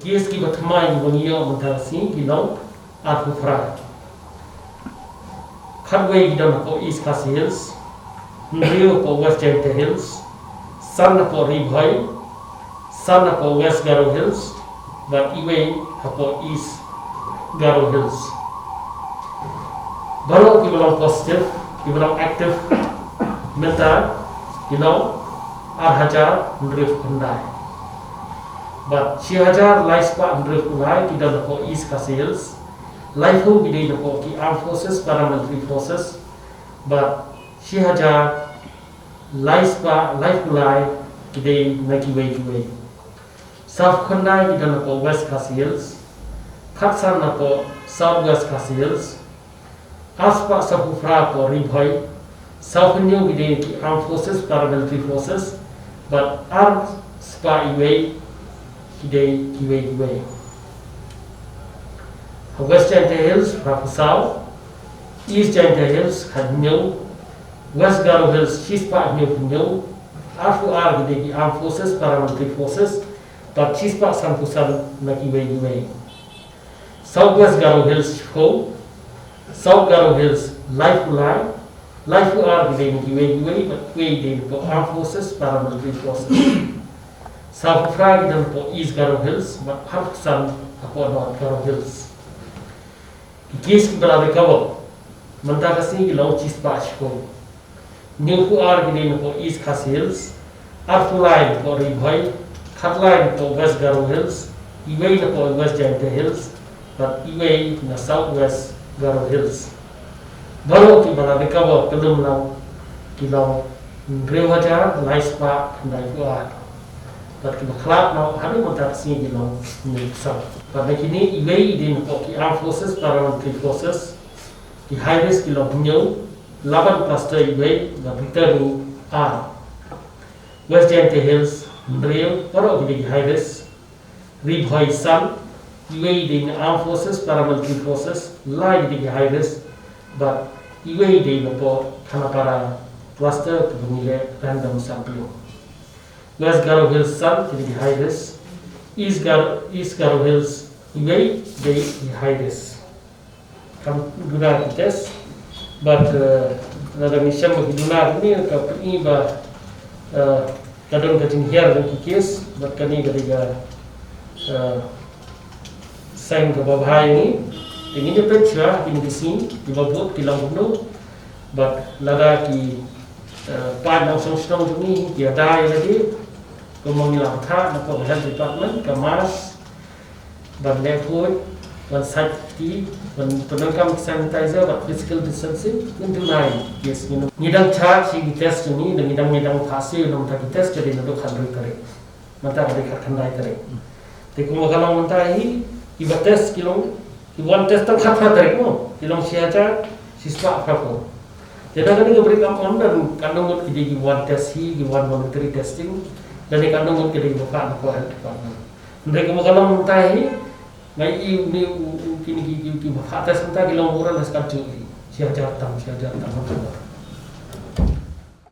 Kies ki batmai wangiyo mentasi gilong atu fra. Khadway gidon ko East Khasi Hills, Nrio ko West Jaintia Hills, San ko Ribhoi, San ko West Garo Hills, but Iwe ko East Garo Hills. Baru ki belong positive, ki belong active, mental, Hajar Nrio Kundai. But Hajar lies pa Nrio Kundai ki dan ko East Khasi Hills. Life who be the armed forces, paramilitary forces, but Hajar lies pa life lie today naki way. South Kundai ki dan ko West Khasi Hills, Khatsan na ko Southwest Khasi Hills, Aspa Sapufra ko Ribhoi, South New ki armed forces, paramilitary forces, but armed spa iwe today kiwe. West Jaintia Hills, Rapu South, East Jaintia Hills, Khadnyau, West Garo Hills, Chispa Nyau, Afu the armed forces, paramilitary forces, but Chispa Sankusan Nakiwe. Southwest Garo Hills, Ho, South Garo Hills, Life the Nakiwe, but we the armed forces, paramilitary forces. South Frag the East Garo Hills, but Halfsan upon North Garo Hills. Kies ki berada kawal, mentah kasih ki lau Chispa ko. New fu ki ko East Khasi Hills, Arfu line ko Ribhoi, Khat line ko West Garo Hills, Iwe ko West Jaintia Hills, but Iwe na Southwest Garo Hills. Baru ki berada kawal kelum lau ki lau Nrio Hajar, Laispa, Kundai fu but kita kelab now hari mentah kasih ki lau Nrio South. Pada kini Iwe din ko ki armed forces, paramilitary forces, ki high risk ki Nyau, Laban cluster Iwe, the Victory R. West Jaintia Hills, Nrio, Paro ki high risk, Ribhoi San, Iwe din armed forces, paramilitary forces, Lai ki high risk, but Iwe din ko Khanapara cluster ki random sampling. West Garo Hills San ki high risk. East Garo Hills, Iwe, they high risk. Come guna test, but nada mission bagi guna ni kapri ba kadang kacing here dan kikis, but kani ketiga sign ke bawah ini, ini dia pecah ini di sini, di bawah di lampu, but lada ki pan langsung strong ni dia dah lagi. Kemudian kita nak health department, kemas, dan food, dan safety, dan penangkam sanitizer, dan physical distancing, itu lain. Yes, ngidang charge si test ini, dan ngidang hasil yang kita test jadi untuk handle kare, mata mereka handle kare. Tapi kalau mata ini, kita test kilong, kita test tak kata kare mo, kilong siapa siswa apa. Jadi kan kita berikan on dan kandung kita test kita voluntary testing. Dari kandung kita bukan health department. Mereka kalau mentahi, ngai ini kini kita atas mentah kita orang dah sekarang Hajar tam.